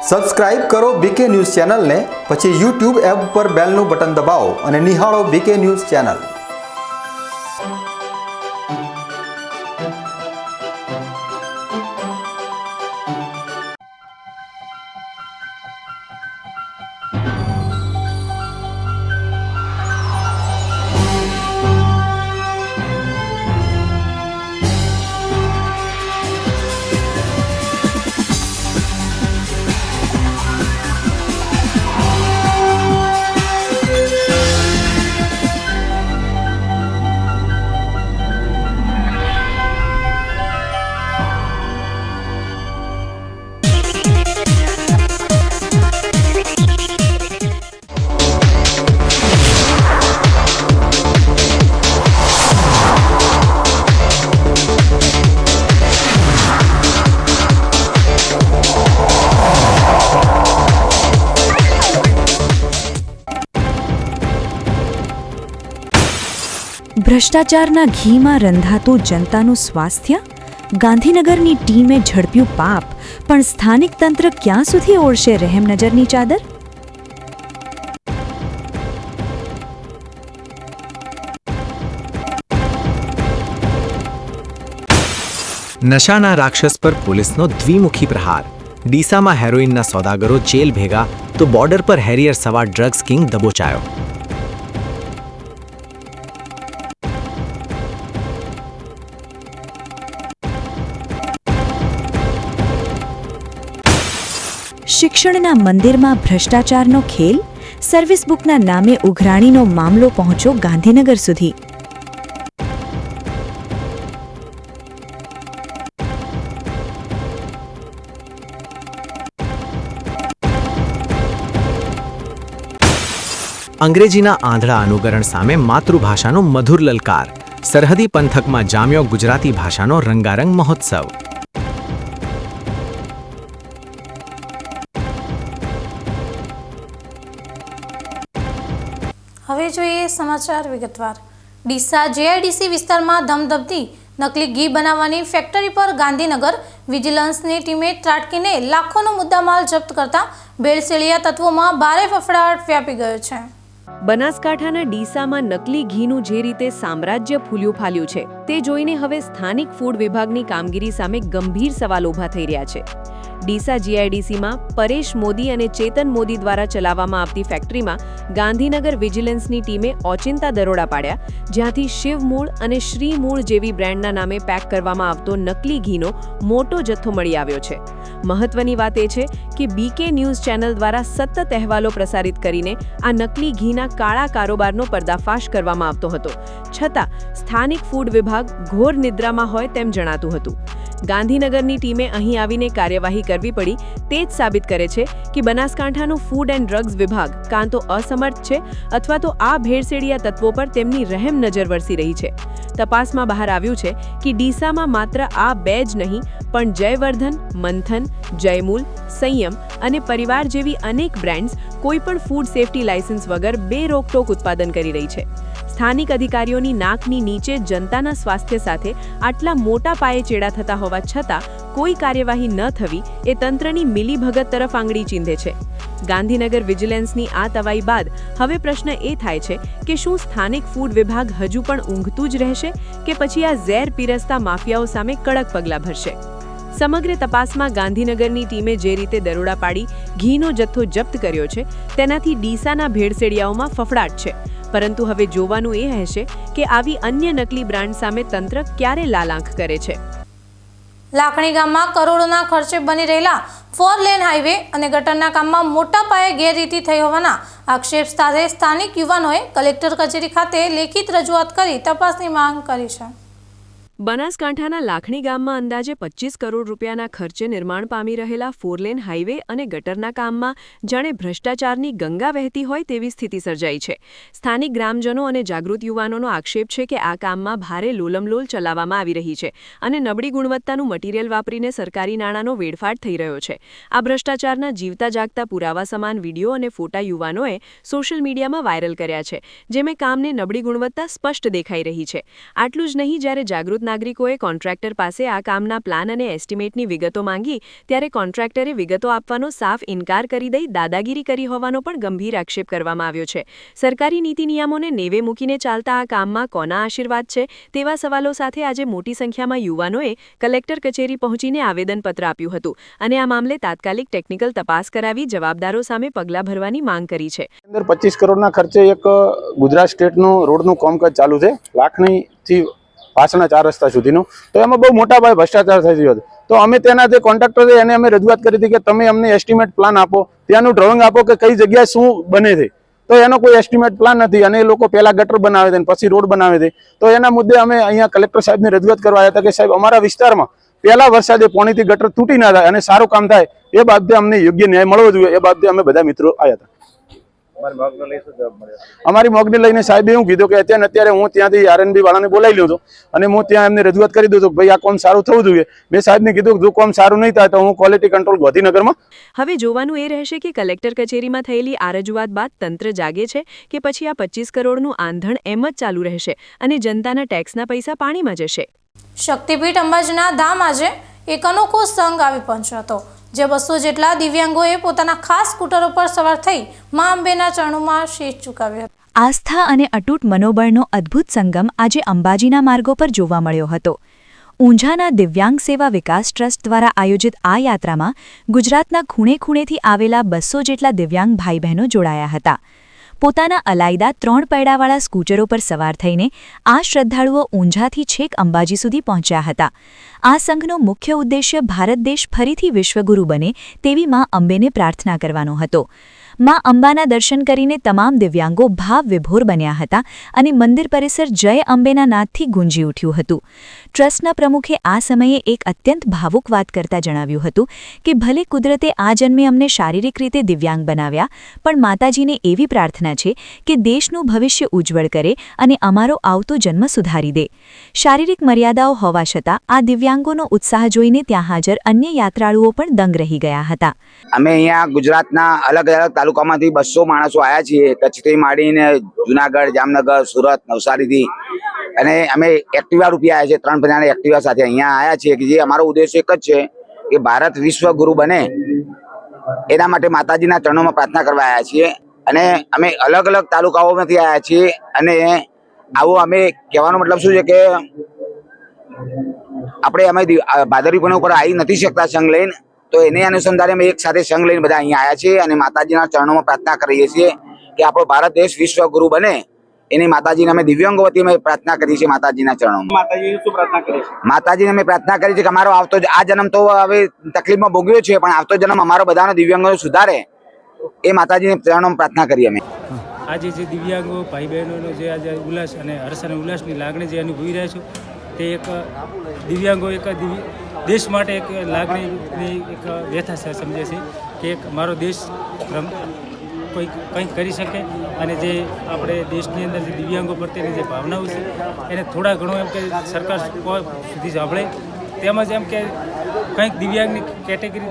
Subscribe કરો બીકે news ચેનલને, પછી YouTube એપ પર બેલનું બટન દબાવો અને નિહાળો બીકે ન્યૂઝ ચેનલ। ભ્રષ્ટાચારના ઘીમાં રંધાતું જનતાનું સ્વાસ્થ્ય? ગાંધીનગરની ટીમે ઝડપ્યું પાપ, પણ સ્થાનિક તંત્ર ક્યાં સુધી ઓળશે રહેમ નજરની ચાદર? નશાના રાક્ષસ પર પોલીસનો દ્વિમુખી પ્રહાર। ડીસામાં હેરોઇનના સોદાગરો જેલ ભેગા તો બોર્ડર પર હેરિયર સવાર ડ્રગ્સ કિંગ દબોચાયો। શિક્ષણના મંદિરમાં ભ્રષ્ટાચારનો ખેલ? સર્વિસ બુકના નામે ઉઘરાણીનો મામલો પહોંચ્યો ગાંધીનગર સુધી। અંગ્રેજીના આંધળા અનુકરણ સામે માતૃભાષાનો મધુર લલકાર। સરહદી પંથકમાં જામ્યો ગુજરાતી ભાષાનો રંગારંગ મહોત્સવ। હવે જોઈએ સમાચાર વિગતવાર। ડીસા જેઆઈડીસી વિસ્તારમાં ધમધમતી નકલી ઘી બનાવવાની ફેક્ટરી પર ગાંધીનગર વિજિલન્સની ટીમે ત્રાટકીને લાખોનો મુદ્દામાલ જપ્ત કરતા ભેળસેળિયા તત્વોમાં ભારે ફફડાટ વ્યાપી ગયો છે। બનાસકાંઠાના ડીસામાં નકલી ઘીનું જે રીતે સામ્રાજ્ય ફૂલ્યું ફાલ્યું છે, તે જોઈને હવે સ્થાનિક ફૂડ વિભાગની કામગીરી સામે ગંભીર સવાલ ઊભા થઈ રહ્યા છે। ડીસા જીઆઈડીસીમાં પરેશ મોદી અને ચેતન મોદી દ્વારા ચલાવવામાં આવતી ફેક્ટરીમાં ગાંધીનગર વિજિલન્સની ટીમે ઓચિંતા દરોડા પાડ્યા, જ્યાંથી શિવમૂળ અને શ્રીમૂળ જેવી બ્રાન્ડના નામે પેક કરવામાં આવતો નકલી ઘીનો મોટો જથ્થો મળી આવ્યો છે। મહત્વની વાત એ છે કે બીકે ન્યૂઝ ચેનલ દ્વારા સતત અહેવાલો પ્રસારિત કરીને આ નકલી ઘીના કાળા કારોબારનો પર્દાફાશ કરવામાં આવતો હતો, છતાં સ્થાનિક ફૂડ વિભાગ ઘોર નિદ્રામાં હોય તેમ જણાતું હતું। ગાંધીનગરની ટીમે અહીં આવીને કાર્યવાહી કરવી પડી તે જ સાબિત કરે છે કે બનાસકાંઠાનું ફૂડ એન્ડ ડ્રગ્સ વિભાગ કાં તો અસમર્થ છે અથવા તો આ ભેળસેળિયા તત્વો પર તેમની રહેમ નજર વરસી રહી છે। તપાસમાં બહાર આવ્યું છે કે ડીસામાં માત્ર આ બે જ નહીં, પણ જયવર્ધન, મંથન, જયમૂલ, સંયમ અને પરિવાર જેવી અનેક બ્રાન્ડ્સ કોઈપણ ફૂડ સેફટી લાયસન્સ વગર બેરોકટોક ઉત્પાદન કરી રહી છે। સ્થાનિક અધિકારીઓની નાકની નીચે જનતાના સ્વાસ્થ્ય સાથે આટલા મોટા પાયે ચેડા થતા હોવા છતાં કોઈ કાર્યવાહી ન થવી એ તંત્રની મિલીભગત તરફ આંગળી ચીંધે છે। ગાંધીનગર વિજિલન્સની આ તવાઈ બાદ હવે પ્રશ્ન એ થાય છે કે શું સ્થાનિક ફૂડ વિભાગ હજુ પણ ઊંઘતું જ રહેશે કે પછી આ ઝેર પીરસતા માફિયાઓ સામે કડક પગલાં ભરશે? સમગ્ર તપાસમાં ગાંધીનગરની ટીમે જે રીતે દરોડા પાડી ઘીનો જથ્થો જપ્ત કર્યો છે, તેનાથી ડીસાના ભેળસેળિયાઓમાં ફફડાટ છે, પરંતુ હવે જોવાનું એ રહેશે કે આવી અન્ય નકલી બ્રાન્ડ સામે તંત્ર ક્યારે લાલ આંખ કરે છે। લાખણી ગામમાં કરોડોના ખર્ચે બની રહેલા 4 લેન હાઈવે અને ગટરના કામમાં મોટા પાયે ગેરરીતિ થઈ હોવાના આક્ષેપ સાથે સ્થાનિક યુવાનોએ કલેક્ટર કચેરી ખાતે લેખિત રજૂઆત કરી તપાસની માંગ કરી છે। બનાસકાંઠાના લાખણી ગામમાં અંદાજે 25 કરોડ રૂપિયાના ખર્ચે નિર્માણ પામી રહેલા 4 લેન હાઈવે અને ગટરના કામમાં જાણે ભ્રષ્ટાચારની ગંગા વહેતી હોય તેવી સ્થિતિ સર્જાઈ છે। સ્થાનિક ગ્રામજનો અને જાગૃત યુવાનોનો આક્ષેપ છે કે આ કામમાં ભારે લોલમલોલ ચલાવવામાં આવી રહી છે અને નબળી ગુણવત્તાનું મટીરીયલ વાપરીને સરકારી નાણાંનો વેડફાટ થઈ રહ્યો છે। આ ભ્રષ્ટાચારના જીવતા જાગતા પુરાવા સમાન વિડીયો અને ફોટા યુવાનોએ સોશિયલ મીડિયામાં વાયરલ કર્યા છે, જેમાં કામને નબળી ગુણવત્તા સ્પષ્ટ દેખાઈ રહી છે। આટલું જ નહીં, જ્યારે જાગૃત નાગરિકોએ કોન્ટ્રાક્ટર પાસે આ કામના પ્લાન અને એસ્ટિમેટની વિગતો માંગી ત્યારે કોન્ટ્રાક્ટરે વિગતો આપવાનો સાફ ઇનકાર કરી દઈ દાદાગીરી કરી હોવાનો પણ ગંભીર આક્ષેપ કરવામાં આવ્યો છે. સરકારી નીતિ નિયમોને નેવે મૂકીને ચાલતા આ કામમાં કોના આશીર્વાદ છે તેવા સવાલો સાથે આજે મોટી સંખ્યામાં યુવાનોએ કલેક્ટર કચેરી પહોંચીને આવેદનપત્ર આપ્યું હતું અને આ મામલે તાત્કાલિક ટેકનિકલ તપાસ કરાવી જવાબદારો સામે પગલાં ભરવાની માંગ કરી છે. 25 કરોડના ખર્ચે એક ગુજરાત સ્ટેટનું રોડનું કામકાજ ચાલુ છે, લાખણીથી પાછળના 4 રસ્તા સુધીનું. તો એમાં બહુ મોટા પાયે ભ્રષ્ટાચાર થઈ રહ્યો હતો. તો અમે તેના જે કોન્ટ્રાક્ટર છે એને અમે રજૂઆત કરી હતી કે તમે અમને એસ્ટિમેટ પ્લાન આપો, ત્યાંનું ડ્રોઈંગ આપો કે કઈ જગ્યાએ શું બને છે. તો એનો કોઈ એસ્ટિમેટ પ્લાન નથી અને એ લોકો પહેલા ગટર બનાવે છે પછી રોડ બનાવે છે. તો એના મુદ્દે અમે અહીંયા કલેક્ટર સાહેબને રજૂઆત કરવા આવ્યા હતા કે સાહેબ અમારા વિસ્તારમાં પહેલા વરસાદે પાણીથી ગટર તૂટી ના થાય અને સારું કામ થાય એ બાબતે અમને યોગ્ય ન્યાય મળવો જોઈએ. એ બાબતે અમે બધા મિત્રો આવ્યા હતા. અમારી મોગને લઈને સાહેબે એવું કીધું કે અત્યારે હું ત્યાંથી આરએનબી વાળાને બોલાવી લીધો અને હું ત્યાં એમને રજૂઆત કરી દીધું કે ભાઈ આ કામ સારું થવું જોઈએ. મેં સાહેબને કીધું કે જો કામ સારું નહીં થાય તો હું ક્વોલિટી કંટ્રોલ ગાંધીનગરમાં. હવે જોવાનું એ રહેશે કે કલેક્ટર કચેરીમાં થયેલી આ રજૂઆત બાદ તંત્ર જાગે છે કે પછી આ 25 કરોડનું આંધણ એમ જ ચાલુ રહેશે અને જનતાના ટેક્સના પૈસા પાણીમાં જશે. શક્તિપીઠ અંબાજીના ધામ આજે એક અનોખો સંઘ આવી પહોંચ્યો હતો, જે 200 જેટલા દિવ્યાંગોએ પોતાના ખાસ સ્કૂટરો પર સવાર થઈ મા અંબેના ચરણોમાં શીશ ઝુકાવ્યો હતો. આસ્થા અને અતૂટ મનોબળનો અદ્ભુત સંગમ આજે અંબાજીના માર્ગો પર જોવા મળ્યો હતો. ઊંઝાના દિવ્યાંગ સેવા વિકાસ ટ્રસ્ટ દ્વારા આયોજિત આ યાત્રામાં ગુજરાતના ખૂણે ખૂણેથી આવેલા 200 જેટલા દિવ્યાંગ ભાઈ બહેનો જોડાયા હતા. પોતાના અલાયદા 3 પૈડાવાળા સ્કૂટરો પર સવાર થઈને આ શ્રદ્ધાળુઓ ઊંઝાથી છેક અંબાજી સુધી પહોંચ્યા હતા. આ સંઘનો મુખ્ય ઉદ્દેશ્ય ભારત દેશ ફરીથી વિશ્વગુરુ બને તેવી મા અંબેને પ્રાર્થના કરવાનો હતો. મા અંબાના દર્શન કરીને તમામ દિવ્યાંગો ભાવ વિભોર બન્યા હતા અને મંદિર પરિસર જય અંબેના નાદથી ગુંજી ઉઠ્યું હતું. ટ્રસ્ટના પ્રમુખે આ સમયે એક અત્યંત ભાવુક વાત કરતા જણાવ્યું હતું કે ભલે કુદરતે આ જન્મે અમને શારીરિક રીતે દિવ્યાંગ બનાવ્યા, પણ માતાજીને એવી પ્રાર્થના છે કે દેશનું ભવિષ્ય ઉજ્જવળ કરે અને અમારો આવતો જન્મ સુધારી દે. શારીરિક મર્યાદાઓ હોવા છતાં આ દિવ્યાંગોનો ઉત્સાહ જોઈને ત્યાં હાજર અન્ય યાત્રાળુઓ પણ દંગ રહી ગયા હતા. અમે અહીંયા ગુજરાતના અલગ અલગ તાલુકામાંથી 200 માણસો આવ્યા છીએ, કચ્છથી માંડીને જુનાગઢ, જામનગર, સુરત, નવસારીથી, અને અમે એક્ટિવા રૂપિયા આવ્યા છે. 3 જણા એક્ટિવા સાથે અહીંયા આવ્યા છીએ કે જે અમારો ઉદ્દેશ એક જ છે કે ભારત વિશ્વગુરુ બને એના માટે માતાજીના ચરણોમાં પ્રાર્થના કરવા આવ્યા છીએ. અને અમે અલગ અલગ તાલુકાઓમાંથી આવ્યા છીએ અને આવું અમે કહેવાનો મતલબ શું છે કે આપણે અમે ભાદરવી પૂનમ ઉપર આવી નથી શકતા સંઘ લઈને, તો એને અનુસંધાને અમે એક સાથે સંઘ લઈને બધા અહીંયા આવ્યા છીએ અને માતાજીના ચરણોમાં પ્રાર્થના કરીએ છીએ કે આપણો ભારત દેશ વિશ્વગુરુ બને. એની માતાજીને અમે દિવ્યાંગો વતી અમે પ્રાર્થના કરીએ છીએ માતાજીના ચરણોમાં. માતાજીને અમે પ્રાર્થના કરી છે કે અમારો આવતો આ જન્મ તો હવે તકલીફમાં ભોગવ્યો છે, પણ આવતો જન્મ અમારો બધાનો દિવ્યાંગો સુધારે એ માતાજીને ચરણોમાં પ્રાર્થના કરીએ અમે. આજે જે દિવ્યાંગો ભાઈ બહેનોનો જે આજે ઉલ્લાસ અને હર્ષ અને ઉલ્લાસની લાગણી જે અનુભવી રહ્યા છો, તે એક દિવ્યાંગો એક દેશ માટે એક લાગણીની એક વ્યથા સમજે છે કે એક મારો દેશ કંઈક કરી શકે અને જે આપણે દેશની અંદર જે દિવ્યાંગો પ્રત્યેની જે ભાવનાઓ છે એને થોડા ઘણો એમ કે સરકાર સુધી સાંભળે, તેમજ એમ કે કંઈક દિવ્યાંગની કેટેગરી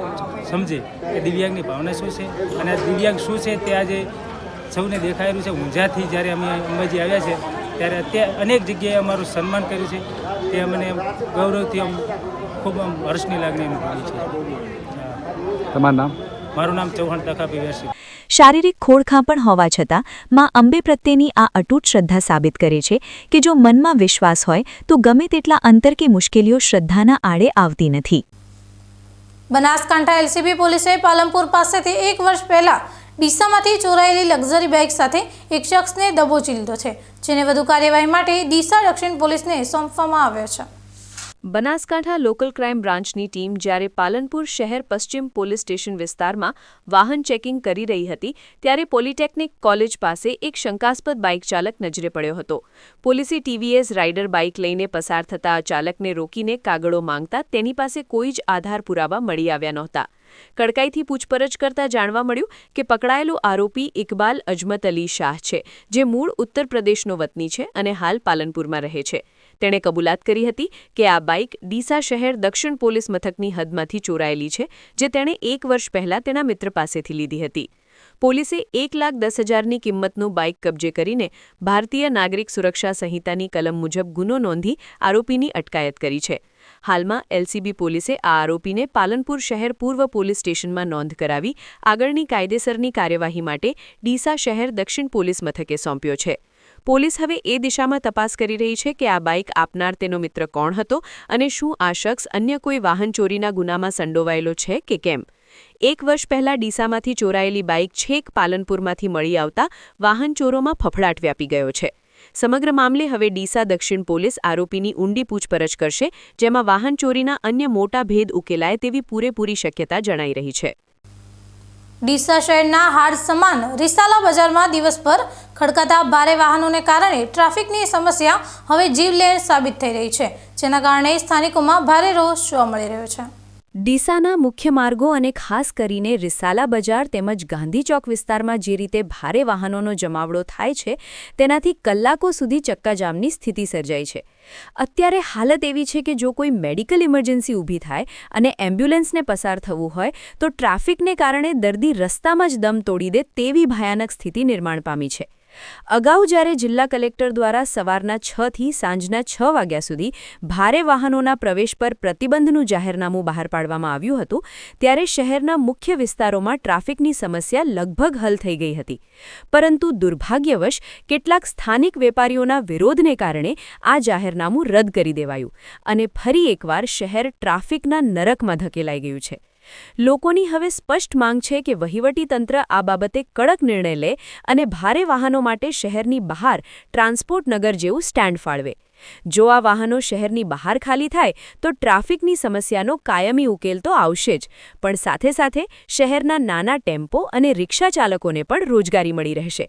સમજે કે દિવ્યાંગની ભાવના શું છે અને દિવ્યાંગ શું છે તે આજે સૌને દેખાયેલું છે. ઊંઝાથી જ્યારે અમે અંબાજી આવ્યા છે ત્યારે અત્યારે અનેક જગ્યાએ અમારું સન્માન કર્યું છે, તે અમને ગૌરવથી ખૂબ હર્ષની લાગણી અનુભવી છે. તમારું નામ? મારું નામ ચૌહાણ તકાપી વેરસી. શારીરિક ખોળખાં પણ હોવા છતાં મા અંબે પ્રત્યેની આ અતૂટ શ્રદ્ધા સાબિત કરે છે કે જો મનમાં વિશ્વાસ હોય તો ગમે તેટલા અંતર કે મુશ્કેલીઓ શ્રદ્ધાના આડે આવતી નથી. બનાસકાંઠા એલસીબી પોલીસે પાલનપુર પાસેથી 1 વર્ષ પહેલા ડીસામાંથી ચોરાયેલી લક્ઝરી બાઇક સાથે એક શખ્સને દબોચી લીધો છે, જેને વધુ કાર્યવાહી માટે ડીસા દક્ષિણ પોલીસને સોંપવામાં આવ્યો છે. બનાસકાંઠા લોકલ ક્રાઇમ બ્રાન્ચની ટીમ જ્યારે પાલનપુર શહેર પશ્ચિમ પોલીસ સ્ટેશન વિસ્તારમાં વાહન ચેકિંગ કરી રહી હતી ત્યારે પોલિટેકનિક કોલેજ પાસે એક શંકાસ્પદ બાઇક ચાલક નજરે પડ્યો હતો. પોલીસે ટીવીએસ રાઇડર બાઇક લઈને પસાર થતા આ ચાલકને રોકીને કાગળો માંગતા તેની પાસે કોઈ જ આધાર પુરાવા મળી આવ્યા નહોતા. કડકાઈથી પૂછપરછ કરતા જાણવા મળ્યું કે પકડાયેલો આરોપી ઇકબાલ અજમત અલી શાહ છે, જે મૂળ ઉત્તર પ્રદેશનો વતની છે અને હાલ પાલનપુરમાં રહે છે. તેણે કબૂલાત કરી હતી કે આ બાઇક ડીસા શહેર દક્ષિણ પોલીસ મથકની હદમાંથી ચોરાયેલી છે, જે તેણે 1 વર્ષ પહેલા તેના મિત્ર પાસેથી લીધી હતી. પોલીસે 1,10,000ની કિંમતનું બાઇક કબજે કરીને ભારતીય નાગરિક સુરક્ષા સંહિતાની કલમ મુજબ ગુનો નોંધી આરોપીની અટકાયત કરી છે. હાલમાં એલસીબી પોલીસે આ આરોપીને પાલનપુર શહેર પૂર્વ પોલીસ સ્ટેશનમાં નોંધ કરાવી આગળની કાયદેસરની કાર્યવાહી માટે ડીસા શહેર દક્ષિણ પોલીસ મથકે સોંપ્યો છે. પોલીસ હવે એ દિશામાં તપાસ કરી રહી છે કે આ બાઇક આપનાર તેનો મિત્ર કોણ હતો અને શું આ શખ્સ અન્ય કોઈ વાહન ચોરીના ગુનામાં સંડોવાયેલો છે કે કેમ. 1 વર્ષ પહેલા ડીસામાંથી ચોરાયેલી બાઇક છેક પાલનપુરમાંથી મળી આવતા વાહન ચોરોમાં ફફડાટ વ્યાપી ગયો છે. સમગ્ર મામલે હવે ડીસા દક્ષિણ પોલીસ આરોપીની ઊંડી પૂછપરછ કરશે, જેમાં વાહન ચોરીના અન્ય મોટા ભેદ ઉકેલાય તેવી પૂરેપૂરી શક્યતા જણાઈ રહી છે. ડીસા શહેરના હાડ સમાન રિસાલા બજારમાં દિવસભર ખડકાતા ભારે વાહનોને કારણે ટ્રાફિકની સમસ્યા હવે જીવલેણ સાબિત થઈ રહી છે, જેના કારણે સ્થાનિકોમાં ભારે રોષ જોવા મળી રહ્યો છે. ડીસાના મુખ્ય માર્ગો અને ખાસ કરીને રિસાલા બજાર તેમજ ગાંધી ચોક વિસ્તારમાં જે રીતે ભારે વાહનોનો જમાવડો થાય છે, તેનાથી કલાકો સુધી ચક્કાજામની સ્થિતિ સર્જાઈ છે. અત્યારે હાલત એવી છે કે જો કોઈ મેડિકલ ઇમરજન્સી ઊભી થાય અને એમ્બ્યુલન્સને પસાર થવું હોય તો ટ્રાફિકને કારણે દર્દી રસ્તામાં જ દમ તોડી દે તેવી ભયાનક સ્થિતિ નિર્માણ પામી છે. અગાઉ જ્યારે જિલ્લા કલેક્ટર દ્વારા સવારના 6 થી સાંજના 6 વાગ્યા સુધી ભારે વાહનોના પ્રવેશ પર પ્રતિબંધનું જાહેરનામું બહાર પાડવામાં આવ્યું હતું, ત્યારે શહેરના મુખ્ય વિસ્તારોમાં ટ્રાફિકની સમસ્યા લગભગ હલ થઈ ગઈ હતી. પરંતુ દુર્ભાગ્યવશ કેટલાક સ્થાનિક વેપારીઓના વિરોધને કારણે આ જાહેરનામું રદ કરી દેવાયું અને ફરી એકવાર શહેર ટ્રાફિકના નરકમાં ધકેલાઈ ગયું છે. લોકોની હવે સ્પષ્ટ માંગ છે કે વહીવટીતંત્ર આ બાબતે કડક નિર્ણય લે અને ભારે વાહનો માટે શહેરની બહાર ટ્રાન્સપોર્ટ નગર જેવું સ્ટેન્ડ ફાળવે. જો આ વાહનો શહેરની બહાર ખાલી થાય તો ટ્રાફિકની સમસ્યાનો કાયમી ઉકેલ તો આવશે જ, પણ સાથે સાથે શહેરના નાના ટેમ્પો અને રિક્ષા ચાલકોને પણ રોજગારી મળી રહેશે.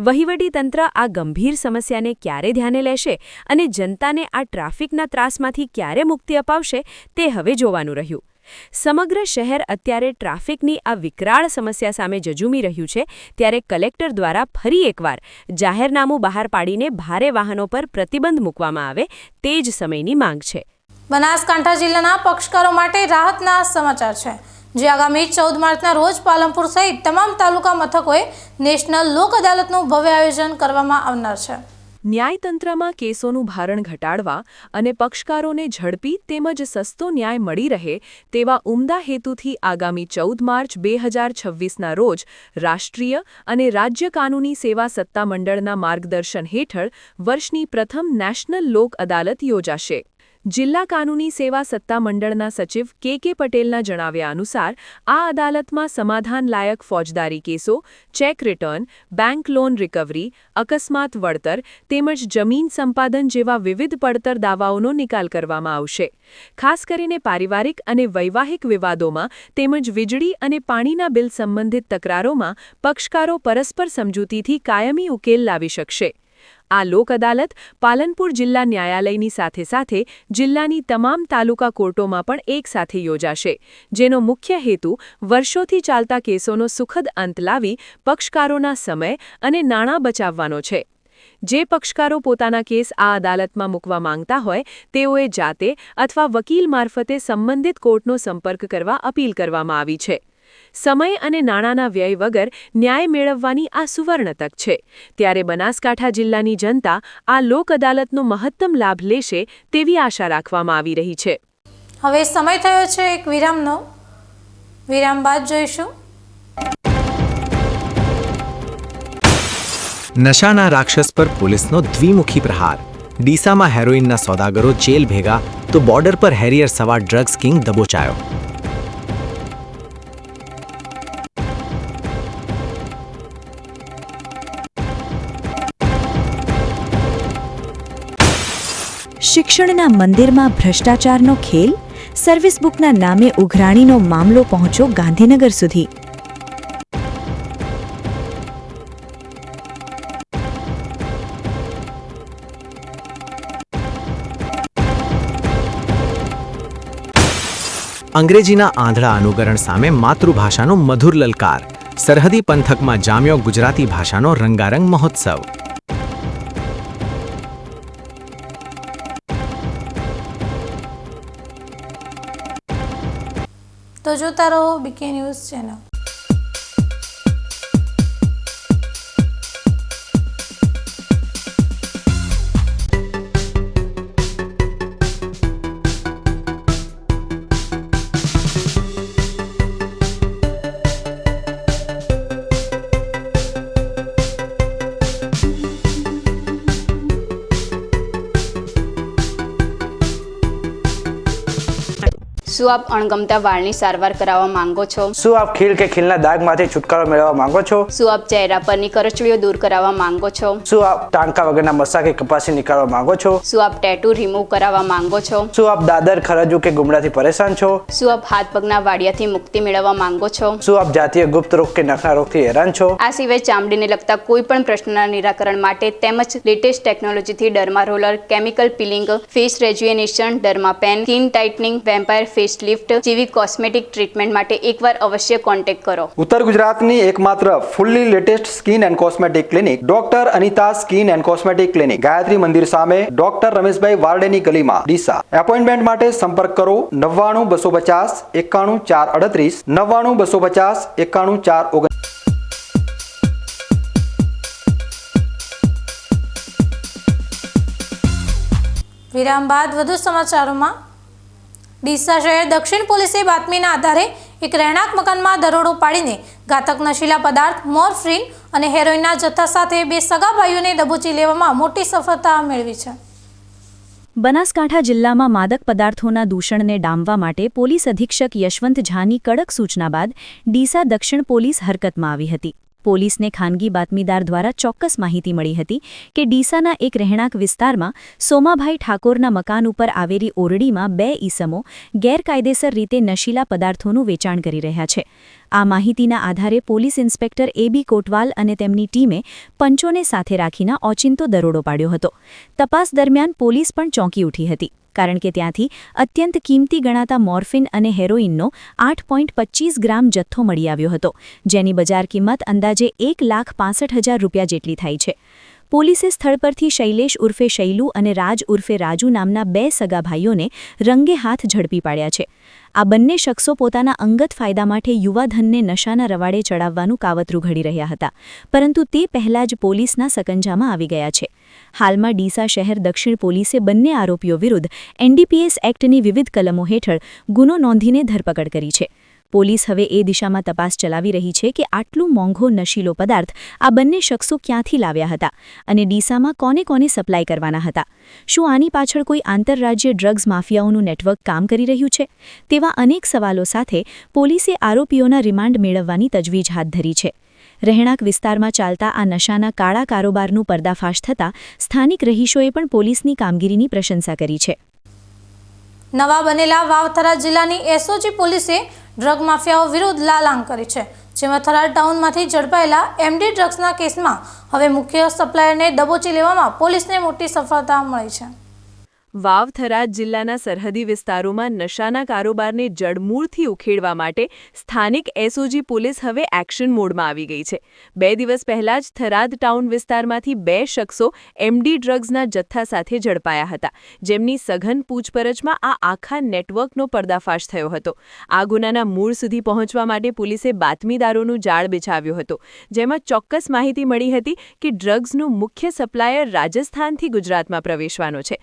વહીવટીતંત્ર આ ગંભીર સમસ્યાને ક્યારે ધ્યાને લેશે અને જનતાને આ ટ્રાફિકના ત્રાસમાંથી ક્યારે મુક્તિ અપાવશે તે હવે જોવાનું રહ્યું. સમગ્ર શહેર અત્યારે ટ્રાફિકની આ વિકરાળ સમસ્યા સામે ઝઝૂમી રહ્યું છે, ત્યારે કલેક્ટર દ્વારા ફરી એકવાર જાહેરનામું બહાર પાડીને ભારે વાહનો પર પ્રતિબંધ મૂકવામાં આવે તે જ સમયની માંગ છે. બનાસકાંઠા જિલ્લાના પક્ષકારો માટે રાહતના સમાચાર છે, જે આગામી 14 માર્ચના રોજ પાલનપુર સહિત તમામ તાલુકા મથકોએ નેશનલ લોક અદાલતનું ભવ્ય આયોજન કરવામાં આવનાર છે. ન્યાયતંત્રમાં કેસોનું ભારણ ઘટાડવા અને પક્ષકારોને ઝડપી તેમજ સસ્તો ન્યાય મળી રહે તેવા ઉમદા હેતુથી આગામી 14 માર્ચ 2026ના રોજ રાષ્ટ્રીય અને રાજ્ય કાનૂની સેવા સત્તામંડળના માર્ગદર્શન હેઠળ વર્ષની પ્રથમ નેશનલ લોક અદાલત યોજાશે. જિલ્લા કાનૂની સેવા સત્તામંડળના સચિવ કે પટેલના જણાવ્યા અનુસાર આ અદાલતમાં સમાધાનલાયક ફોજદારી કેસો, cheque return, bank loan recovery, અકસ્માત વળતર તેમજ જમીન સંપાદન જેવા વિવિધ પડતર દાવાઓનો નિકાલ કરવામાં આવશે. ખાસ કરીને પારિવારિક અને વૈવાહિક વિવાદોમાં તેમજ વીજળી અને પાણીના બિલ સંબંધિત તકરારોમાં પક્ષકારો પરસ્પર સમજૂતીથી કાયમી ઉકેલ લાવી શકશે. આ લોક અદાલત પાલનપુર જિલ્લા ન્યાયાલયની સાથે સાથે જિલ્લાની તમામ તાલુકા કોર્ટોમાં પણ એક સાથે યોજાશે, જેનો મુખ્ય હેતુ વર્ષોથી ચાલતા કેસોનો સુખદ અંત લાવી પક્ષકારોના સમય અને નાણાં બચાવવાનો છે. જે પક્ષકારો પોતાના કેસ આ અદાલતમાં મૂકવા માંગતા હોય તેઓએ જાતે અથવા વકીલ મારફતે સંબંધિત કોર્ટનો સંપર્ક કરવા અપીલ કરવામાં આવી છે. સમય અને નાણાંના વ્યય વગર ન્યાય મેળવવાની આ સુવર્ણ તક છે, ત્યારે બનાસકાંઠા જિલ્લાની જનતા આ લોક અદાલતનો મહત્તમ લાભ લેશે તેવી આશા રાખવામાં આવી રહી છે. હવે સમય થયો છે એક વિરામનો. વિરામ બાદ જોઈશું નશાના રાક્ષસ પર પોલીસનો દ્વિમુખી પ્રહાર. ડીસામાં હેરોઇનના સોદાગરો જેલ ભેગા તો બોર્ડર પર હેરિયર સવાર ડ્રગ્સ કિંગ દબોચાયો. શિક્ષણના મંદિરમાં ભ્રષ્ટાચારનો ખેલ, સર્વિસ બુકના નામે ઉઘરાણીનો મામલો પહોંચ્યો ગાંધીનગર સુધી. અંગ્રેજીના આંધળા અનુકરણ સામે માતૃભાષાનો મધુર લલકાર. સરહદી પંથકમાં જામ્યો ગુજરાતી ભાષાનો રંગારંગ મહોત્સવ. તો જોતા રહો બીકે ન્યૂઝ ચેનલ. શું આપ અણગમતા વાળની સારવાર કરાવવા માંગો છો? શું આપ ખીલ કે ખીલના દાગમાંથી છુટકારો મેળવવા માંગો છો? શું આપ ચહેરા પરની કરચલીઓ દૂર કરાવવા માંગો છો? શું આપ ટાંકા વગરના મસા કે કપાસી નીકાળવા માંગો છો? શું આપ ટેટુ રિમૂવ કરાવવા માંગો છો? શું આપ દાદર ખરજુ કે ગુમડાથી પરેશાન છો? શું આપ હાથ પગના વાડિયાથી મુક્તિ મેળવવા માંગો છો? શું આપ જાતીય ગુપ્ત રોગ કે નખના રોગથી હેરાન છો? આ સિવાય ચામડીને લગતા કોઈ પણ પ્રશ્નના નિરાકરણ માટે તેમજ લેટેસ્ટ ટેકનોલોજીથી derma roller, chemical peeling, face rejuvenation, derma pen, skin tightening, vampire face lift જેવી કોસ્મેટિક ટ્રીટમેન્ટ માટે એકવાર અવશ્ય કોન્ટેક્ટ કરો. ઉત્તર ગુજરાતની એકમાત્ર fully latest skin and cosmetic clinic doctor Anita skin and cosmetic clinic, Gayatri Mandir સામે, ડોક્ટર રમેશભાઈ વારડેની ગલીમાં, ડીસા. એપોઇન્ટમેન્ટ માટે સંપર્ક કરો 99 250 91 438, 99 250 91 439. વિરામ બાદ વધુ સમાચારોમાં. ડીસા શહેર દક્ષિણ પોલીસે બાતમીના આધારે એક રહેણાંક મકાનમાં દરોડો પાડીને ઘાતક નશીલા પદાર્થ મોર્ફિન અને હેરોઇનના જથ્થા સાથે બે સગા ભાઈઓને દબોચી લેવામાં મોટી સફળતા મેળવી છે. બનાસકાંઠા જિલ્લામાં માદક પદાર્થોના દૂષણને ડામવા માટે પોલીસ અધિક્ષક યશવંત ઝાની કડક સૂચના બાદ ડીસા દક્ષિણ પોલીસ હરકતમાં આવી હતી. પોલીસને ખાનગી બાતમીદાર દ્વારા ચોક્કસ માહિતી મળી હતી કે ડીસાના એક રહેણાંક વિસ્તારમાં સોમાભાઈ ઠાકોરના મકાન ઉપર આવેલી ઓરડીમાં બે ઈસમો ગેરકાયદેસર રીતે નશીલા પદાર્થોનું વેચાણ કરી રહ્યા છે. આ માહિતીના આધારે પોલીસ ઇન્સ્પેક્ટર એબી કોટવાલ અને તેમની ટીમે પંચોને સાથે રાખીને ઓચિંતો દરોડો પાડ્યો હતો. તપાસ દરમિયાન પોલીસ પણ ચોંકી ઉઠી હતી, કારણ કે ત્યાંથી અત્યંત કિંમતી ગણાતા મોર્ફિન અને હેરોઇનનો 8.25 ગ્રામ જથ્થો મળી આવ્યો હતો, જેની બજાર કિંમત અંદાજે 1,65,000 રૂપિયા જેટલી થાય છે. પોલીસે સ્થળ પરથી શૈલેષ ઉર્ફે શૈલુ અને રાજ ઉર્ફે રાજુ નામના બે સગા ભાઈઓને રંગે હાથ ઝડપી પાડ્યા છે. આ બંને શખ્સો પોતાના અંગત ફાયદા માટે યુવાધનને નશાના રવાડે ચડાવવાનું કાવતરું ઘડી રહ્યા હતા, પરંતુ તે પહેલા જ પોલીસના સકંજામાં આવી ગયા છે. હાલમાં ડીસા શહેર દક્ષિણ પોલીસે બંને આરોપીઓ વિરુદ્ધ NDPS એક્ટની વિવિધ કલમો હેઠળ ગુનો નોંધીને ધરપકડ કરી છે. પોલીસ હવે એ દિશામાં તપાસ ચલાવી રહી છે કે આટલું મોંઘો નશીલો પદાર્થ આ બંને શખ્સો ક્યાંથી લાવ્યા હતા અને ડીસામાં કોને કોને સપ્લાય કરવાના હતા. શું આની પાછળ કોઈ આંતરરાજ્ય ડ્રગ્સ માફિયાઓનું નેટવર્ક કામ કરી રહ્યું છે? તેવા અનેક સવાલો સાથે પોલીસે આરોપીઓના રિમાન્ડ મેળવવાની તજવીજ હાથ ધરી છે. રહેણાંક વિસ્તારમાં ચાલતા આ નશાના કાળા કારોબારનું પર્દાફાશ થતાં સ્થાનિક રહીશોએ પણ પોલીસની કામગીરીની પ્રશંસા કરી છે. નવા બનેલા વાવ-થરાદ જિલ્લાની એસઓજી પોલીસે ડ્રગ માફિયાઓ વિરુદ્ધ લાલાંગ કરી છે, જેમાં થરાદ ટાઉનમાંથી ઝડપાયેલા MD ડ્રગ્સના કેસમાં હવે મુખ્ય સપ્લાયરને દબોચી લેવામાં પોલીસને મોટી સફળતા મળી છે. વાવ-થરાદ જિલ્લાના સરહદી વિસ્તારોમાં નશાના કારોબારને જડમૂળથી ઉખેડવા માટે સ્થાનિક એસઓજી પોલીસ હવે એક્શન મોડમાં આવી ગઈ છે. 2 દિવસ પહેલા જ થરાદ ટાઉન વિસ્તારમાંથી 2 શખ્સો MD ડ્રગ્સના જથ્થા સાથે ઝડપાયા હતા, જેમની સઘન પૂછપરછમાં આ આખા નેટવર્કનો પર્દાફાશ થયો હતો. આ ગુનાના મૂળ સુધી પહોંચવા માટે પોલીસે બાતમીદારોનું જાળ બિછાવ્યો હતો, જેમાં ચોક્કસ માહિતી મળી હતી કે ડ્રગ્સનું મુખ્ય સપ્લાયર રાજસ્થાનથી ગુજરાતમાં પ્રવેશવાનો છે.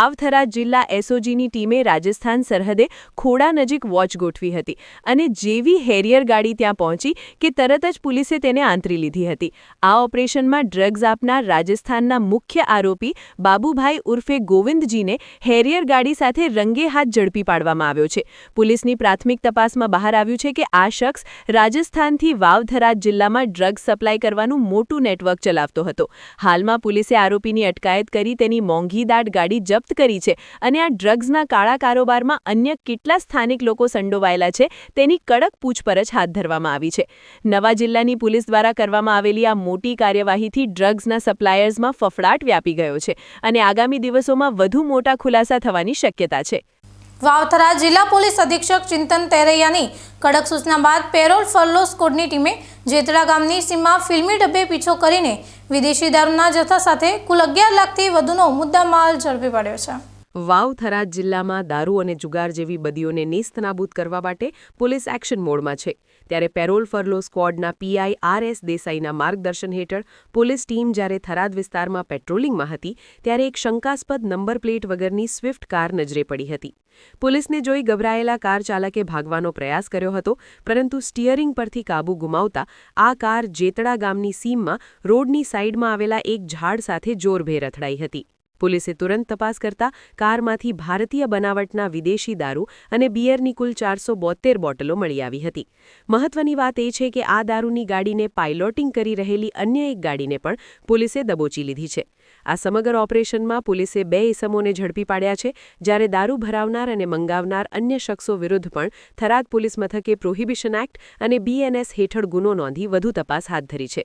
વાવ-થરાદ જિલ્લા એસઓજીની ટીમે રાજસ્થાન સરહદે ખોડા નજીક વોચ ગોઠવી હતી અને જેવી હેરિયર ગાડી ત્યાં પહોંચી કે તરત જ પોલીસે તેને આંતરી લીધી હતી. આ ઓપરેશનમાં ડ્રગ્સ આપનાર રાજસ્થાનના મુખ્ય આરોપી બાબુભાઈ ઉર્ફે ગોવિંદજીને હેરિયર ગાડી સાથે રંગે હાથ ઝડપી પાડવામાં આવ્યો છે. પોલીસની પ્રાથમિક તપાસમાં બહાર આવ્યું છે કે આ શખ્સ રાજસ્થાનથી વાવ-થરાદ જિલ્લામાં ડ્રગ્સ સપ્લાય કરવાનું મોટું નેટવર્ક ચલાવતો હતો. હાલમાં પોલીસે આરોપીની અટકાયત કરી તેની મોંઘીદાટ ગાડી જપ્ત કરી છે અને આ ડ્રગ્સના કાળા કારોબારમાં અન્ય કેટલા સ્થાનિક લોકો સંડોવાયેલા છે તેની કડક પૂછપરછ હાથ ધરવામાં આવી છે. નવા જિલ્લાની પોલીસ દ્વારા કરવામાં આવેલી આ મોટી કાર્યવાહીથી ડ્રગ્સના સપ્લાયર્સમાં ફફડાટ વ્યાપી ગયો છે અને આગામી દિવસોમાં વધુ મોટા ખુલાસા થવાની શક્યતા છે. વાવ-થરાદ જિલ્લા પોલીસ અધિક્ષક ચિંતન તેરૈયાની કડક સૂચના બાદ પેરોલ ફરલો સ્કોડની ટીમે જેતડા ગામની સીમમાં ફિલ્મી ડબ્બે પીછો કરીને વિદેશી દારૂના જથ્થા સાથે કુલ 11 લાખથી વધુનો મુદ્દામાલ ઝડપી પાડ્યો છે. વાવ-થરાદ જિલ્લામાં દારૂ અને જુગાર જેવી બદીઓને નેસ્તનાબૂદ કરવા માટે પોલીસ એક્શન મોડમાં છે. ત્યારે પેરોલ ફરલો સ્ક્વોડના પીઆઈ RS દેસાઈના માર્ગદર્શન હેઠળ પોલીસ ટીમ જ્યારે થરાદ વિસ્તારમાં પેટ્રોલિંગમાં હતી ત્યારે એક શંકાસ્પદ નંબર પ્લેટ વગરની સ્વિફ્ટ કાર નજરે પડી હતી. પોલીસને જોઈ ગભરાયેલા કાર ચાલકે ભાગવાનો પ્રયાસ કર્યો હતો, પરંતુ સ્ટીયરિંગ પરથી કાબુ ગુમાવતા આ કાર જેતડા ગામની સીમમાં રોડની સાઈડમાં આવેલા એક ઝાડ સાથે જોરભેર અથડાઈ હતી. પોલીસે તુરંત તપાસ કરતા કારમાંથી ભારતીય બનાવટના વિદેશી દારૂ અને બિયરની કુલ 472 બોટલો મળી આવી હતી. મહત્વની વાત એ છે કે આ દારૂની ગાડીને પાઇલોટિંગ કરી રહેલી અન્ય એક ગાડીને પણ પોલીસે દબોચી લીધી છે. આ સમગ્ર ઓપરેશનમાં પોલીસે 2 ઇસમોને ઝડપી પાડ્યા છે, જ્યારે દારૂ ભરાવનાર અને મંગાવનાર અન્ય શખ્સો વિરુદ્ધ પણ થરાદ પોલીસ મથકે પ્રોહિબિશન એક્ટ અને BNS હેઠળ ગુનો નોંધી વધુ તપાસ હાથ ધરી છે.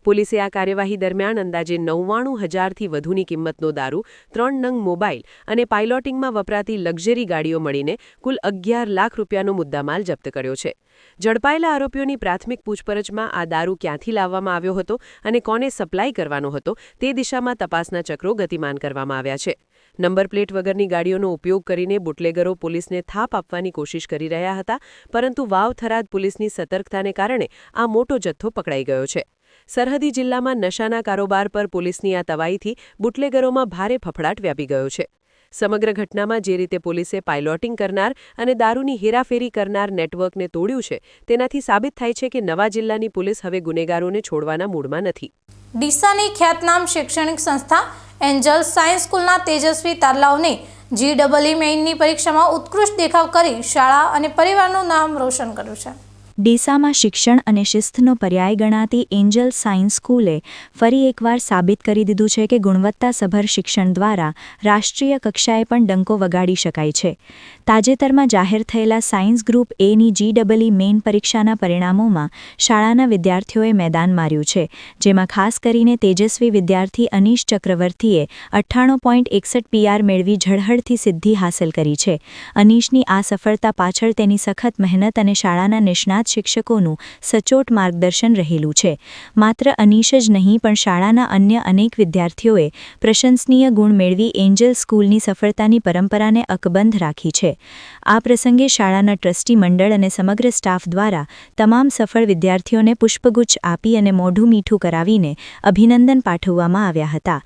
પોલીસે આ કાર્યવાહી દરમિયાન અંદાજે 99,000થી વધુની કિંમતનો દારૂ, 3 નંગ મોબાઈલ અને પાઇલોટિંગમાં વપરાતી લક્ઝરી ગાડીઓ મળીને કુલ 11 લાખ રૂપિયાનો મુદ્દામાલ જપ્ત કર્યો છે. ઝડપાયેલા આરોપીઓની પ્રાથમિક પૂછપરછમાં આ દારૂ ક્યાંથી લાવવામાં આવ્યો હતો અને કોને સપ્લાય કરવાનો હતો તે દિશામાં તપાસના ચક્રો ગતિમાન કરવામાં આવ્યા છે. નંબર પ્લેટ વગરની ગાડીઓનો ઉપયોગ કરીને બુટલેગરો પોલીસને થાપ આપવાની કોશિશ કરી રહ્યા હતા, પરંતુ વાવ થરાદ પોલીસની સતર્કતાને કારણે આ મોટો જથ્થો પકડાઈ ગયો છે. સરહદી જિલ્લામાં નશાના કારોબાર પર પોલીસની આ તવાઈથી બુટલેગરોમાં ભારે ફફડાટ વ્યાપી ગયો છે. સમગ્ર ઘટનામાં જે રીતે પોલીસે પાઇલોટિંગ કરનાર અને દારૂની હેરાફેરી કરનાર નેટવર્કને તોડ્યું છે, તેનાથી સાબિત થાય છે કે નવા જિલ્લાની પોલીસ હવે ગુનેગારોને છોડવાના મૂડમાં નથી. ડીસાની ખ્યાતનામ શૈક્ષણિક સંસ્થા એન્જલ સાયન્સ સ્કૂલના તેજસ્વી તારલાઓને GEE મેઇનની પરીક્ષામાં ઉત્કૃષ્ટ દેખાવ કરી શાળા અને પરિવારનું નામ રોશન કર્યું છે. ડીસામાં શિક્ષણ અને શિસ્તનો પર્યાય ગણાતી એન્જલ સાયન્સ સ્કૂલે ફરી એકવાર સાબિત કરી દીધું છે કે ગુણવત્તાસભર શિક્ષણ દ્વારા રાષ્ટ્રીય કક્ષાએ પણ ડંકો વગાડી શકાય છે. તાજેતરમાં જાહેર થયેલા સાયન્સ ગ્રુપ Aની GEE મેઇન પરીક્ષાના પરિણામોમાં શાળાના વિદ્યાર્થીઓએ મેદાન માર્યું છે, જેમાં ખાસ કરીને તેજસ્વી વિદ્યાર્થી અનીશ ચક્રવર્તીએ 98.61 PR મેળવી ઝળહળથી સિદ્ધિ હાંસલ કરી છે. અનીશની આ સફળતા પાછળ તેની સખત મહેનત અને શાળાના નિષ્ણાત શિક્ષકોનું સચોટ માર્ગદર્શન રહેલું છે. માત્ર અનીશ જ નહીં પણ શાળાના અન્ય અનેક વિદ્યાર્થીઓએ પ્રશંસનીય ગુણ મેળવી એન્જલ સ્કૂલની સફળતાની પરંપરાને અકબંધ રાખી છે. આ પ્રસંગે શાળાના ટ્રસ્ટી મંડળ અને સમગ્ર સ્ટાફ દ્વારા તમામ સફળ વિદ્યાર્થીઓને પુષ્પગુચ્છ આપી અને મોઢું મીઠું કરાવીને અભિનંદન પાઠવવામાં આવ્યા હતા.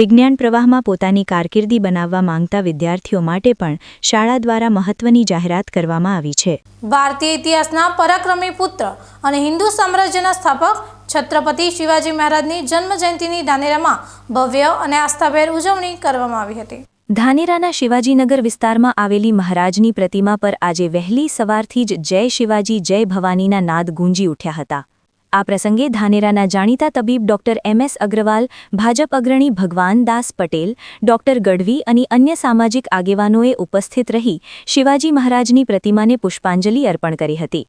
વિજ્ઞાન પ્રવાહમાં પોતાની કારકિર્દી બનાવવા માંગતા વિદ્યાર્થીઓ માટે પણ શાળા દ્વારા મહત્વની જાહેરાત કરવામાં આવી છે. ભારતીય ઇતિહાસના પરાક્રમી પુત્ર અને હિન્દુ સામ્રાજ્યના સ્થાપક છત્રપતિ શિવાજી મહારાજની જન્મજયંતિની ધાનેરામાં ભવ્ય અને આસ્થાભેર ઉજવણી કરવામાં આવી હતી. ધાનેરાના શિવાજીનગર વિસ્તારમાં આવેલી મહારાજની પ્રતિમા પર આજે વહેલી સવારથી જ જય શિવાજી જય ભવાનીના નાદ ગુંજી ઉઠ્યા હતા. આ પ્રસંગે ધાનેરાના જાણીતા તબીબ ડોક્ટર MS અગ્રવાલ, ભાજપ અગ્રણી ભગવાન દાસ પટેલ, ડોક્ટર ગઢવી અને અન્ય સામાજિક આગેવાનોએ ઉપસ્થિત રહી શિવાજી મહારાજની પ્રતિમાને પુષ્પાંજલિ અર્પણ કરી હતી.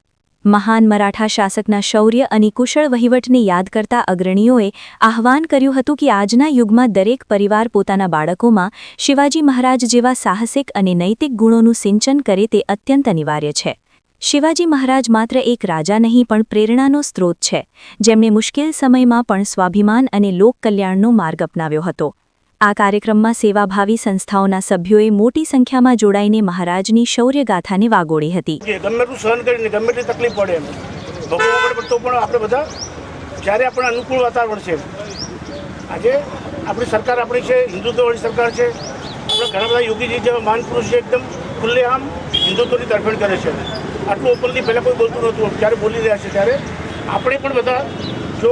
મહાન મરાઠા શાસકના શૌર્ય અને કુશળ વહીવટને યાદ કરતા અગ્રણીઓએ આહ્વાન કર્યું હતું કે આજના યુગમાં દરેક પરિવાર પોતાના બાળકોમાં શિવાજી મહારાજ જેવા સાહસિક અને નૈતિક ગુણોનું સિંચન કરે તે અત્યંત અનિવાર્ય છે. શિવાજી મહારાજ માત્ર એક રાજા નહીં પણ પ્રેરણાનો સ્ત્રોત છે, જેમણે મુશ્કેલ સમયમાં પણ સ્વાભિમાન અને લોકકલ્યાણનો માર્ગ અપનાવ્યો હતો. આ કાર્યક્રમમાં સેવાભાવી સંસ્થાઓના સભ્યોએ મોટી સંખ્યામાં જોડાઈને મહારાજની શૌર્યગાથાને વાગોળી હતી. ગમે તે સહન કરીને ગમે તે તકલીફ પડે એમ ભોગવવા પડે તો પણ આપણે બધા જ્યારે આપણે અનુકૂળ વાતાવરણ છે. આજે આપણી સરકાર આપણી છે, હિન્દુત્વવાળી સરકાર છે. આપણે ઘણા બધા યોગીજી જેવા મહાન પુરુષ છે, એકદમ ખુલ્લેઆમ હિન્દુત્વની તરફેણ કરે છે. આટલું ઓપનલી પહેલાં કોઈ બોલતું નહોતું, જ્યારે બોલી રહ્યા છે ત્યારે આપણે પણ બધા જો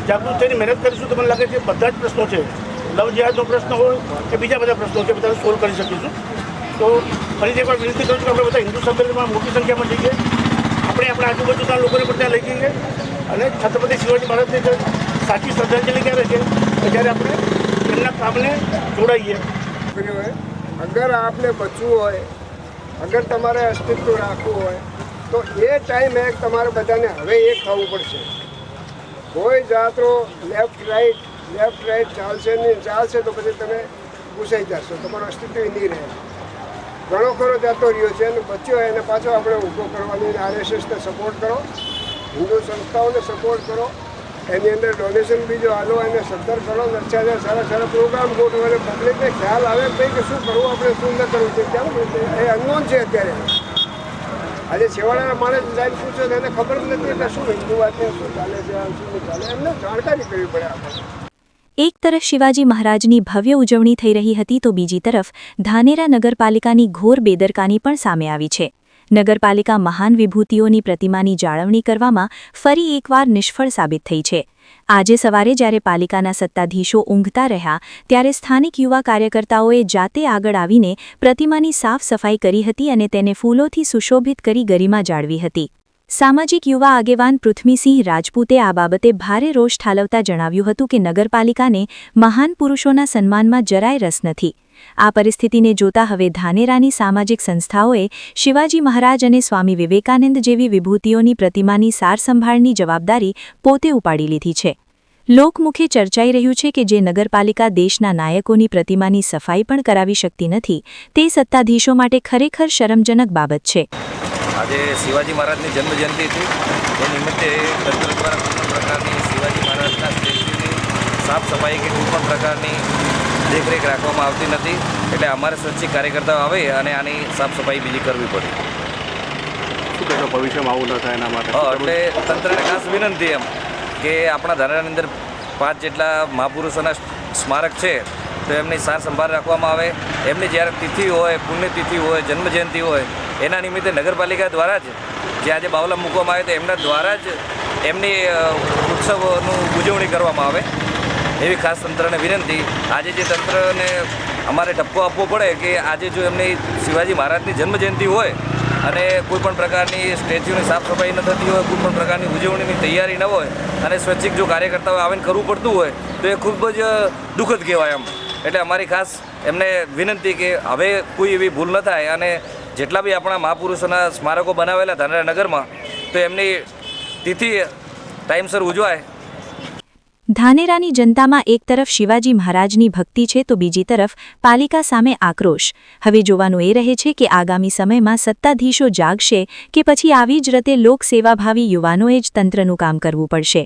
જાગૃત થઈને મહેનત કરીશું તો મને લાગે છે બધા જ પ્રશ્નો છે, લવ જેહાદનો પ્રશ્ન હોય કે બીજા બધા પ્રશ્નો છે, બધાને સોલ્વ કરી શકીશું. તો ફરીથી એકવાર વિનંતી કરું છું કે આપણે બધા હિન્દુ સંમેલનમાં મોટી સંખ્યામાં જઈએ, આપણે આપણા આજુબાજુના લોકોને પણ ત્યાં લઈ જઈએ અને છત્રપતિ શિવાજી મહારાજને સાચી શ્રદ્ધાંજલિ ક્યારે છે કે જ્યારે આપણે એમના કામને જોડાઈએ. અગર આપને બચવું હોય, અગર તમારે અસ્તિત્વ રાખવું હોય તો એ ટાઈમે તમારે બધાને હવે એક થવું પડશે. કોઈ જાતનો લેફ્ટ રાઈટ ચાલશે નહીં. ચાલશે તો પછી તમે ઘૂસાઈ જશો, તમારું અસ્તિત્વ નહીં રહે. ઘણો ખરો જતો રહ્યો છે અને બચ્યો એને પાછો આપણે ઊભો કરવાની. RSSને સપોર્ટ કરો, હિન્દુ સંસ્થાઓને સપોર્ટ કરો, એની અંદર ડોનેશન બીજો આલો, એને સદ્ધર કરો, સારા સારા પ્રોગ્રામ ગોઠવો અને પબ્લિકને ખ્યાલ આવે ભાઈ કે શું કરવું આપણે, શું ન કરવું તે કેમ એ અનનોન છે અત્યારે. આજે છેવાડાના માણસ લાઈન પૂછે તો એને ખબર જ નથી કે શું હિન્દુવાદને શું ચાલે છે, શું નહીં ચાલે, એમને જાણકારી કરવી પડે આપણે. એક તરફ શિવાજી મહારાજની ભવ્ય ઉજવણી થઈ રહી હતી તો બીજી તરફ ધાનેરા નગરપાલિકાની ઘોર બેદરકારી પણ સામે આવી છે. નગરપાલિકા મહાન વિભૂતિઓની પ્રતિમાની જાળવણી કરવામાં ફરી એકવાર નિષ્ફળ સાબિત થઈ છે. આજે સવારે જ્યારે પાલિકાના સત્તાધીશો ઊંઘતા રહ્યા ત્યારે સ્થાનિક યુવા કાર્યકર્તાઓએ જાતે આગળ આવીને પ્રતિમાની સાફ સફાઈ કરી હતી અને તેને ફૂલોથી સુશોભિત કરી ગરિમા જાળવી હતી. સામાજિક યુવા આગેવાન પૃથ્વીસિંહ રાજપૂતે આ બાબતે ભારે રોષ ઠાલવતા જણાવ્યું હતું કે નગરપાલિકાને મહાન પુરુષોના સન્માનમાં જરાય રસ નથી. આ પરિસ્થિતિને જોતા હવે ધાનેરાની સામાજિક સંસ્થાઓએ શિવાજી મહારાજ અને સ્વામી વિવેકાનંદ જેવી વિભૂતિઓની પ્રતિમાની સારસંભાળની જવાબદારી પોતે ઉપાડી લીધી છે. લોકમુખે ચર્ચાઈ રહ્યું છે કે જે નગરપાલિકા દેશના નાયકોની પ્રતિમાની સફાઈ પણ કરાવી શકતી નથી તે સત્તાધીશો માટે ખરેખર શરમજનક બાબત છે. આજે શિવાજી મહારાજની જન્મજયંતિ હતી એ નિમિત્તે તંત્ર દ્વારા કોઈ પણ પ્રકારની શિવાજી મહારાજના સ્ટેચ્યુની સાફ સફાઈ કે કોઈ પણ પ્રકારની દેખરેખ રાખવામાં આવતી નથી. એટલે અમારે સ્વચ્છિક કાર્યકર્તાઓ આવે અને આની સાફ સફાઈ બીજી કરવી પડી. શું કહેશો ભવિષ્યમાં આવું ન થાય એના માટે? એટલે તંત્રને ખાસ વિનંતી એમ કે આપણા ધાનેરાની અંદર 5 જેટલા મહાપુરુષોના સ્મારક છે તો એમની સાર સંભાળ રાખવામાં આવે. એમની જ્યારે તિથિ હોય, પુણ્યતિથિ હોય, જન્મજયંતિ હોય એના નિમિત્તે નગરપાલિકા દ્વારા જ જે આજે બાવલા મૂકવામાં આવે તો એમના દ્વારા જ એમની ઉત્સવોનું ઉજવણી કરવામાં આવે એવી ખાસ તંત્રને વિનંતી. આજે જે તંત્રને અમારે ઠપકો આપવો પડે કે આજે જો એમની શિવાજી મહારાજની જન્મજયંતિ હોય અને કોઈપણ પ્રકારની સ્ટેચ્યુની સાફ સફાઈ ન થતી હોય, કોઈપણ પ્રકારની ઉજવણીની તૈયારી ન હોય અને સ્વૈચ્છિક જો કાર્યકર્તાઓ આવીને કરવું પડતું હોય તો એ ખૂબ જ દુઃખદ કહેવાય એમ. એટલે અમારી ખાસ એમને વિનંતી કે હવે કોઈ એવી ભૂલ ન થાય અને જેટલા બી આપણા મહાપુરુષોના સ્મારકો બનાવેલા ધાનેરા નગરમાં તો એમની તિથિ ટાઈમસર ઉજવાય. ધાનેરાની જનતામાં એક તરફ શિવાજી મહારાજની ભક્તિ છે તો બીજી તરફ પાલિકા સામે આક્રોશ. હવે જોવાનું એ રહે છે કે આગામી સમયમાં સત્તાધીશો જાગશે કે પછી આવી જ રીતે લોકસેવાભાવી યુવાનોએ જ તંત્રનું કામ કરવું પડશે.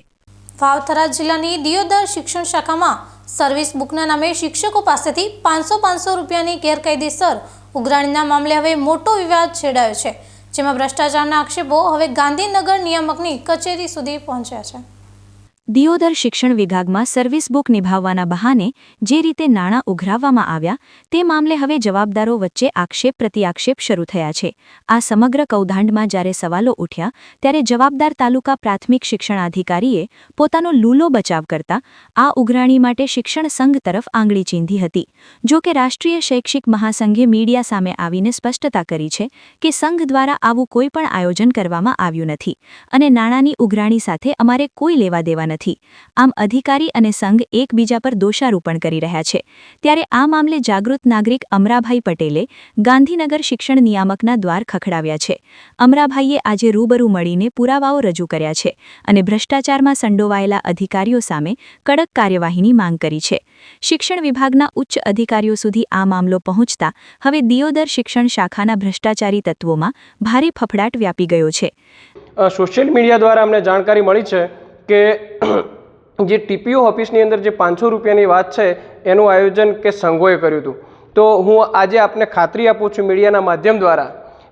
વાવથરા જિલ્લાની દિયોદર શિક્ષણ શાખામાં સર્વિસ બુકના નામે શિક્ષકો પાસેથી 500 રૂપિયાની ગેરકાયદેસર ઉઘરાણીના મામલે હવે મોટો વિવાદ છેડાયો છે, જેમાં ભ્રષ્ટાચારના આક્ષેપો હવે ગાંધીનગર નિયામકની કચેરી સુધી પહોંચ્યા છે. દિયોદર શિક્ષણ વિભાગમાં સર્વિસ બુક નિભાવવાના બહાને જે રીતે નાણાં ઉઘરાવવામાં આવ્યા તે મામલે હવે જવાબદારો વચ્ચે આક્ષેપ પ્રતિઆક્ષેપ શરૂ થયા છે. આ સમગ્ર કૌભાંડમાં જ્યારે સવાલો ઉઠ્યા ત્યારે જવાબદાર તાલુકા પ્રાથમિક શિક્ષણાધિકારીએ પોતાનો લૂલો બચાવ કરતા આ ઉઘરાણી માટે શિક્ષણ સંઘ તરફ આંગળી ચીંધી હતી. જો કે રાષ્ટ્રીય શૈક્ષિક મહાસંઘે મીડિયા સામે આવીને સ્પષ્ટતા કરી છે કે સંઘ દ્વારા આવું કોઈ પણ આયોજન કરવામાં આવ્યું નથી અને નાણાંની ઉઘરાણી સાથે અમારે કોઈ લેવા દેવા નથી. આમ અધિકારી અને સંઘ એકબીજા પર દોષારોપણ કરી રહ્યા છે. ત્યારે આ મામલે જાગૃત નાગરિક અમરાભાઈ પટેલે ગાંધીનગર શિક્ષણ નિયામકના દ્વાર ખખડાવ્યા છે. અમરાભાઈએ આજે રૂબરૂ મળીને પુરાવાઓ રજૂ કર્યા છે અને ભ્રષ્ટાચારમાં સંડોવાયેલા અધિકારીઓ સામે કડક કાર્યવાહીની માંગ કરી છે. શિક્ષણ વિભાગના ઉચ્ચ અધિકારીઓ સુધી આ મામલો પહોંચતા હવે દિયોદર શિક્ષણ શાખાના ભ્રષ્ટાચારી તત્વોમાં ભારે ફફડાટ વ્યાપી ગયો છે. સોશિયલ મીડિયા દ્વારા અમને જાણકારી મળી છે કે જે ટીપીઓ ઓફિસની અંદર જે 500 રૂપિયાની વાત છે એનું આયોજન કે સંઘોએ કર્યું હતું. તો હું આજે આપને ખાતરી આપું છું મીડિયાના માધ્યમ દ્વારા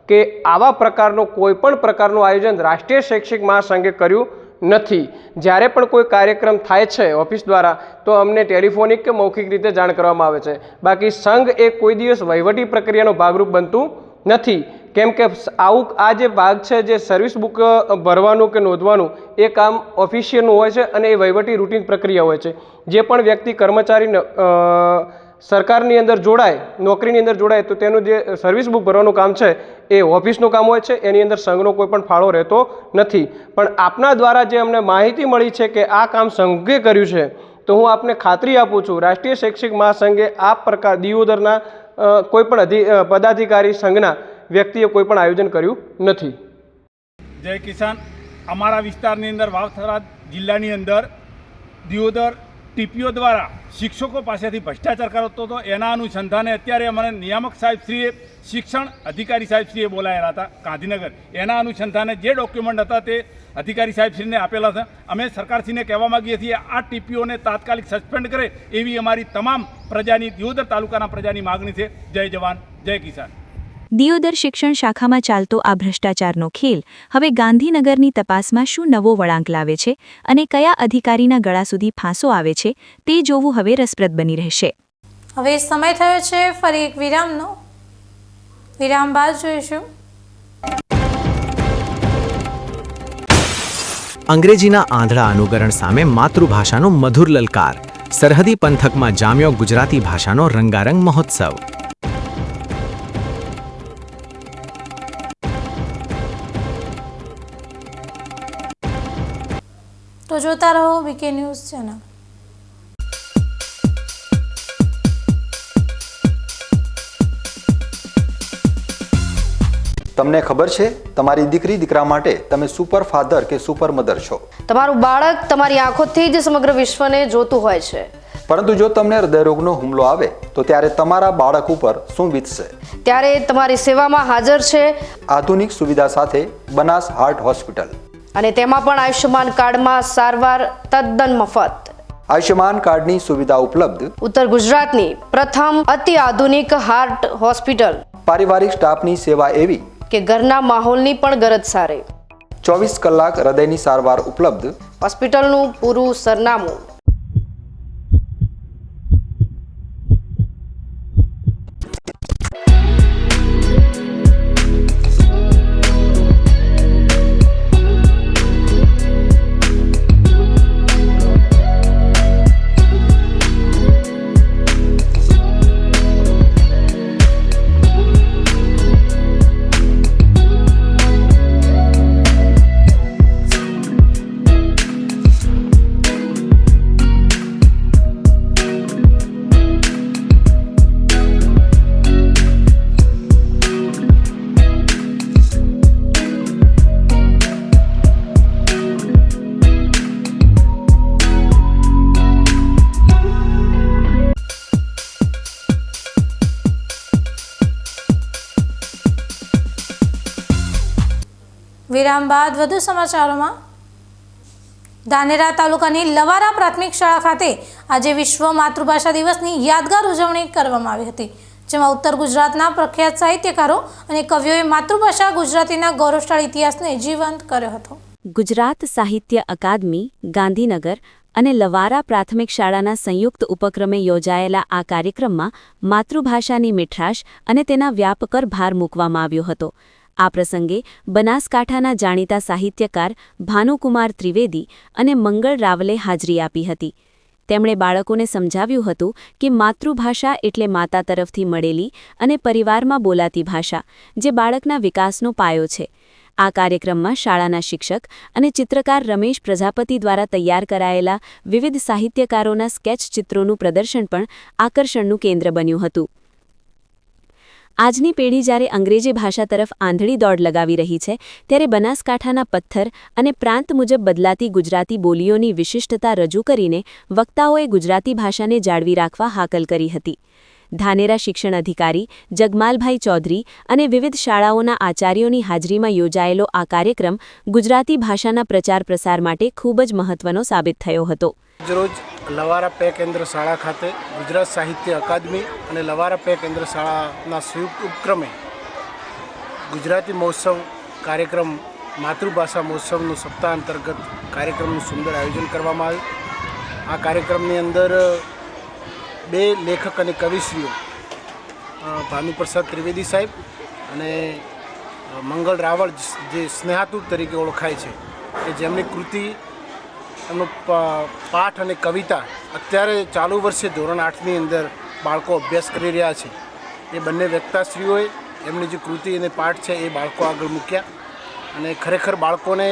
કે આવા પ્રકારનું કોઈપણ પ્રકારનું આયોજન રાષ્ટ્રીય શૈક્ષિક મહાસંઘે કર્યું નથી. જ્યારે પણ કોઈ કાર્યક્રમ થાય છે ઓફિસ દ્વારા તો અમને ટેલિફોનિક કે મૌખિક રીતે જાણ કરવામાં આવે છે. બાકી સંઘ એ કોઈ દિવસ વહીવટી પ્રક્રિયાનો ભાગરૂપ બનતું નથી. કેમ કે આવું આ જે ભાગ છે જે સર્વિસ બુક ભરવાનું કે નોંધવાનું એ કામ ઓફિશિયલનું હોય છે અને એ વહીવટી રૂટીન પ્રક્રિયા હોય છે. જે પણ વ્યક્તિ કર્મચારી સરકારની અંદર જોડાય, નોકરીની અંદર જોડાય તો તેનું જે સર્વિસ બુક ભરવાનું કામ છે એ ઓફિસનું કામ હોય છે. એની અંદર સંઘનો કોઈ પણ ફાળો રહેતો નથી. પણ આપના દ્વારા જે અમને માહિતી મળી છે કે આ કામ સંઘે કર્યું છે તો હું આપને ખાતરી આપું છું રાષ્ટ્રીય શૈક્ષિક મહાસંઘે આ પ્રકાર દિયોદરના કોઈ પણ પદાધિકારી સંઘના વ્યક્તિએ કોઈ પણ આયોજન કર્યું નથી. જય કિસાન. અમારા વિસ્તારની અંદર વાવથરા જિલ્લાની અંદર દિયોદર ટીપીઓ દ્વારા શિક્ષકો પાસેથી ભ્રષ્ટાચાર કરતો હતો. એના અનુસંધાને અત્યારે અમને નિયામક સાહેબશ્રીએ શિક્ષણ અધિકારી સાહેબશ્રીએ બોલાયેલા હતા ગાંધીનગર. એના અનુસંધાને જે ડોક્યુમેન્ટ હતા તે અધિકારી સાહેબશ્રીને આપેલા હતા. અમે સરકારશ્રીને કહેવા માગીએ છીએ આ ટીપીઓને તાત્કાલિક સસ્પેન્ડ કરે એવી અમારી તમામ પ્રજાની દિયોદર તાલુકાના પ્રજાની માગણી છે. જય જવાન જય કિસાન. દિયોદર શિક્ષણ શાખામાં ચાલતો આ ભ્રષ્ટાચારનો ખેલ હવે ગાંધીનગરની તપાસમાં શું નવો વળાંક લાવે છે અને કયા અધિકારીના ગળા સુધી ફાંસો આવે છે તે જોવું હવે રસપ્રદ બની રહેશે. હવે સમય થયો છે ફરી એક વિરામનો. વિરામ બાદ જોઈશું. અંગ્રેજીના આંધળા અનુકરણ સામે માતૃભાષાનો મધુર લલકાર. સરહદી પંથકમાં જામ્યો ગુજરાતી ભાષાનો રંગારંગ મહોત્સવ. તો જોતા રહો વીકે ન્યૂઝ ચેનલ. તમને ખબર છે તમારી દીકરી દીકરા માટે તમે સુપર ફાધર કે સુપર મધર છો. તમારું બાળક તમારી આંખોથી જ સમગ્ર વિશ્વને જોતું હોય છે. પરંતુ જો તમને હૃદયરોગનો હુમલો આવે તો ત્યારે તમારા બાળક ઉપર શું વીતશે? ત્યારે તમારી સેવામાં હાજર છે આધુનિક સુવિધા સાથે બનાસ હાર્ટ હોસ્પિટલ, અને તેમાં પણ આયુષ્યમાન કાર્ડમાં સારવાર તદ્દન મફત. આયુષ્યમાન કાર્ડની સુવિધા ઉપલબ્ધ ઉત્તર ગુજરાતની પ્રથમ અતિ આધુનિક હાર્ટ હોસ્પિટલ. પારિવારિક સ્ટાફની સેવા એવી કે ઘરના માહોલની પણ ગરજ સારે. 24 કલાક હૃદયની સારવાર ઉપલબ્ધ. હોસ્પિટલનું પૂરું સરનામું. વિરામ બાદ વધુ સમાચારોમાં. ધાનેરા તાલુકાની લવારા પ્રાથમિક શાળા ખાતે આજે વિશ્વ માતૃભાષા દિવસની યાદગાર ઉજવણી કરવામાં આવી હતી, જેમાં ઉત્તર ગુજરાતના પ્રખ્યાત સાહિત્યકારો અને કવિઓએ માતૃભાષા ગુજરાતીના ગૌરવશાળી ઇતિહાસને જીવંત કર્યો હતો. ગુજરાત સાહિત્ય અકાદમી, ગાંધીનગર અને લવારા પ્રાથમિક શાળાના સંયુક્ત ઉપક્રમે યોજાયેલા આ કાર્યક્રમમાં માતૃભાષાની મીઠાશ અને તેના વ્યાપ પર ભાર મૂકવામાં આવ્યો હતો. આ પ્રસંગે બનાસકાંઠાના જાણીતા સાહિત્યકાર ભાનુકુમાર ત્રિવેદી અને મંગળ રાવલે હાજરી આપી હતી. તેમણે બાળકોને સમજાવ્યું હતું કે માતૃભાષા એટલે માતા તરફથી મળેલી અને પરિવારમાં બોલાતી ભાષા, જે બાળકના વિકાસનો પાયો છે. આ કાર્યક્રમમાં શાળાના શિક્ષક અને ચિત્રકાર રમેશ પ્રજાપતિ દ્વારા તૈયાર કરાયેલા વિવિધ સાહિત્યકારોના સ્કેચ ચિત્રોનું પ્રદર્શન પણ આકર્ષણનું કેન્દ્ર બન્યું હતું. આજની પેઢી જ્યારે અંગ્રેજી ભાષા તરફ આંધળી દોડ લગાવી રહી છે, ત્યારે બનાસકાંઠાના પથ્થર અને પ્રાંત મુજબ બદલાતી ગુજરાતી બોલીઓની વિશિષ્ટતા રજૂ કરીને વક્તાઓએ ગુજરાતી ભાષાને જાળવી રાખવા હાકલ કરી હતી. ધાનેરા શિક્ષણ અધિકારી જગમાલભાઈ ચૌધરી અને વિવિધ શાળાઓના આચાર્યોની હાજરીમાં યોજાયેલો આ કાર્યક્રમ ગુજરાતી ભાષાના પ્રચાર પ્રસાર માટે ખૂબ જ મહત્વનો સાબિત થયો હતો. રોજ લવારા પે કેન્દ્ર શાળા ખાતે ગુજરાત સાહિત્ય અકાદમી અને લવારા પે કેન્દ્ર શાળાના સંયુક્ત ઉપક્રમે ગુજરાતી મહોત્સવ કાર્યક્રમ માતૃભાષા મહોત્સવનું સપ્તાહ અંતર્ગત કાર્યક્રમનું સુંદર આયોજન કરવામાં આવ્યું. આ કાર્યક્રમની અંદર 2 લેખક અને કવિશ્રીઓ ભાનુપ્રસાદ ત્રિવેદી સાહેબ અને મંગળ રાવળ, જે સ્નેહાતુર તરીકે ઓળખાય છે, કે જેમની કૃતિ, એમનો પાઠ અને કવિતા અત્યારે ચાલુ વર્ષે ધોરણ 8ની અંદર બાળકો અભ્યાસ કરી રહ્યા છે. એ બંને વક્તાશ્રીઓએ એમની જે કૃતિ અને પાઠ છે એ બાળકો આગળ મૂક્યા, અને ખરેખર બાળકોને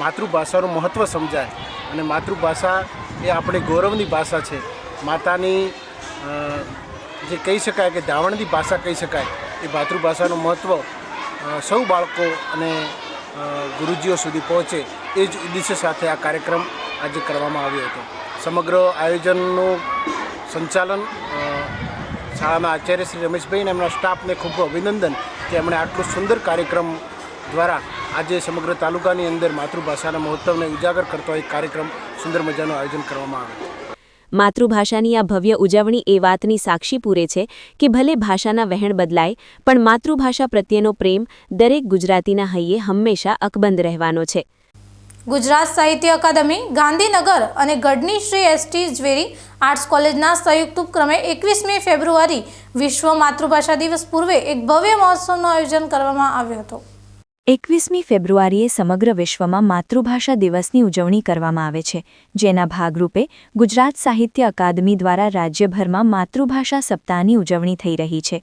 માતૃભાષાનું મહત્ત્વ સમજાય, અને માતૃભાષા એ આપણી ગૌરવની ભાષા છે. માતાની જે કહી શકાય કે ધાવણની ભાષા કહી શકાય, એ માતૃભાષાનું મહત્ત્વ સૌ બાળકો અને ગુરુજીઓ સુધી પહોંચે, એ જ ઉદ્દેશ્ય સાથે આ કાર્યક્રમ આજે કરવામાં આવ્યો હતો. સમગ્ર આયોજનનું સંચાલન શાળાના આચાર્ય શ્રી રમેશભાઈ અને એમના સ્ટાફને ખૂબ અભિનંદન કે એમણે આટલું સુંદર કાર્યક્રમ દ્વારા આજે સમગ્ર તાલુકાની અંદર માતૃભાષાના મહોત્સવને ઉજાગર કરતો એક કાર્યક્રમ સુંદર મજાનું આયોજન કરવામાં આવ્યું. માતૃભાષાની આ ભવ્ય ઉજવણી એ વાતની સાક્ષી પૂરે છે કે ભલે ભાષાના વહેણ બદલાય, પણ માતૃભાષા પ્રત્યેનો પ્રેમ દરેક ગુજરાતીના હૈયે હંમેશા અકબંધ રહેવાનો છે. ગુજરાત સાહિત્ય અકાદમી, ગાંધીનગર અને ગઢની શ્રી એસટી ઝવેરી આર્ટ્સ કોલેજના સંયુક્ત ઉપક્રમે 21મી ફેબ્રુઆરી વિશ્વ માતૃભાષા દિવસ પૂર્વે એક ભવ્ય મહોત્સવનું આયોજન કરવામાં આવ્યું હતું. 21મી ફેબ્રુઆરીએ સમગ્ર વિશ્વમાં માતૃભાષા દિવસની ઉજવણી કરવામાં આવે છે, જેના ભાગરૂપે ગુજરાત સાહિત્ય અકાદમી દ્વારા રાજ્યભરમાં માતૃભાષા સપ્તાહની ઉજવણી થઈ રહી છે.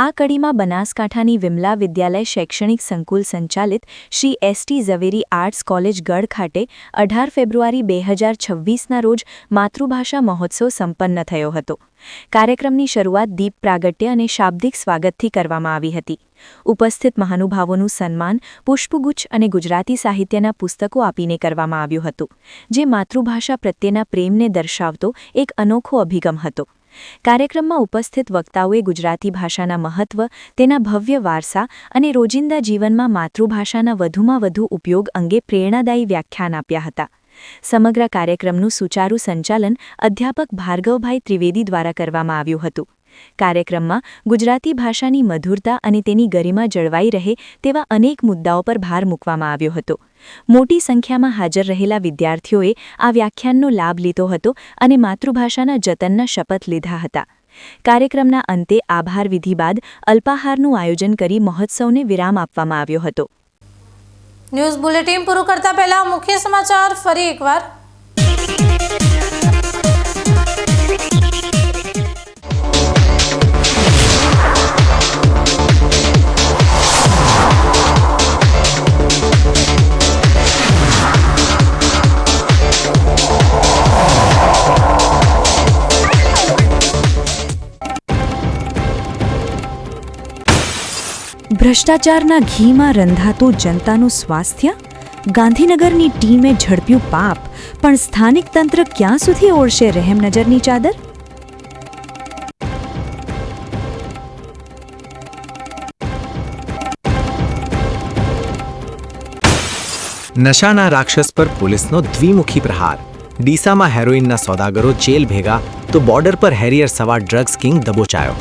આ કડીમાં બનાસકાંઠાની વિમલા વિદ્યાલય શૈક્ષણિક સંકુલ સંચાલિત શ્રી એસ.ટી. ઝવેરી આર્ટ્સ કોલેજ ગઢ ખાતે 18 ફેબ્રુઆરી 2026ના રોજ માતૃભાષા મહોત્સવ સંપન્ન થયો હતો. કાર્યક્રમની શરૂઆત દીપ પ્રાગટ્ય અને શાબ્દિક સ્વાગતથી કરવામાં આવી હતી. ઉપસ્થિત મહાનુભાવોનું સન્માન પુષ્પગુચ્છ અને ગુજરાતી સાહિત્યના પુસ્તકો આપીને કરવામાં આવ્યું હતું, જે માતૃભાષા પ્રત્યેના પ્રેમને દર્શાવતો એક અનોખો અભિગમ હતો. કાર્યક્રમમાં ઉપસ્થિત વક્તાઓએ ગુજરાતી ભાષાના મહત્વ, તેના ભવ્ય વારસા અને રોજિંદા જીવનમાં માતૃભાષાના વધુમાં વધુ ઉપયોગ અંગે પ્રેરણાદાયી વ્યાખ્યાન આપ્યા હતા. સમગ્ર કાર્યક્રમનું સુચારુ સંચાલન અધ્યાપક ભાર્ગવભાઈ ત્રિવેદી દ્વારા કરવામાં આવ્યું હતું. કાર્યક્રમમાં ગુજરાતી ભાષાની મધુરતા અને તેની ગરિમા જળવાઈ રહે તેવા અનેક મુદ્દાઓ પર ભાર મૂકવામાં આવ્યો હતો. મોટી સંખ્યામાં હાજર રહેલા વિદ્યાર્થીઓએ આ વ્યાખ્યાનનો લાભ લીધો હતો અને માતૃભાષાના જતનના શપથ લીધા હતા. કાર્યક્રમના અંતે આભાર વિધિ બાદ અલ્પાહારનું આયોજન કરી મહોત્સવને વિરામ આપવામાં આવ્યો હતો. ન્યૂઝ બુલેટિન પૂરું કરતા પહેલા મુખ્ય સમાચાર ફરી એકવાર. ભ્રષ્ટાચારના ઘીમાં રંધાતું જનતાનું સ્વાસ્થ્ય? ગાંધીનગરની ટીમે ઝડપ્યું પાપ, પણ સ્થાનિક તંત્ર ક્યાં સુધી ઓળશે રહેમનજરની ચાદર? નશાના રાક્ષસ પર પોલીસનો દ્વિમુખી પ્રહાર. ડીસામાં હેરોઇનના સોદાગરો જેલ ભેગા તો બોર્ડર પર હેરિયર સવાર ડ્રગ્સ કિંગ દબોચાયો.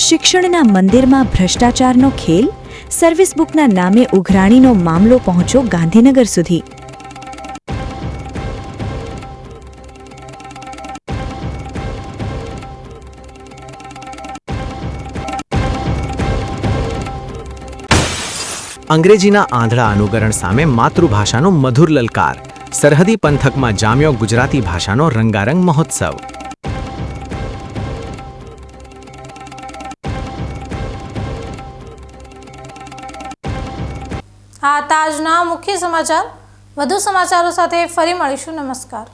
શિક્ષણના મંદિરમાં ભ્રષ્ટાચારનો ખેલ? સર્વિસ બુકના નામે ઉઘરાણીનો મામલો પહોંચ્યો ગાંધીનગર સુધી. અંગ્રેજીના આંધળા અનુકરણ સામે માતૃભાષાનો મધુર લલકાર. સરહદી પંથકમાં જામ્યો ગુજરાતી ભાષાનો રંગારંગ મહોત્સવ. આ તાજના મુખ્ય સમાચાર. વધુ સમાચારો સાથે ફરી મળીશું. નમસ્કાર.